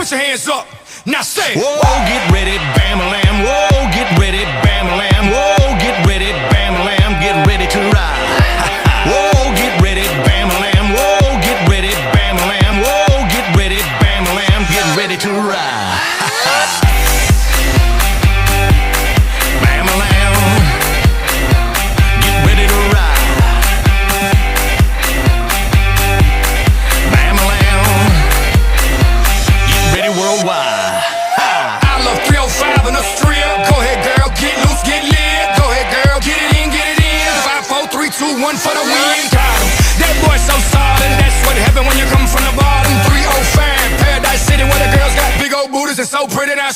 Put your hands up. Now say, whoa, get ready, bam-a-lam. Whoa, get ready, bam-a-lam. Whoa, get ready, bam-a-lam. Get ready to ride. Whoa, get ready, bam-a-lam. Whoa, get ready, bam-a-lam. Whoa, get ready, bam-a-lam. Get ready to ride. Bam-a-lam. Get ready to ride. Bam-a-lam. Get ready worldwide. I love 305 in the strip. Go ahead, girl, get loose, get lit. Go ahead, girl, get it in, get it in. 5, 4, 3, 2, 1 for the win. Got him. That boy so solid. That's what happened when you come from the bottom. 305, Paradise City, where the girls got big old booties and so pretty. Now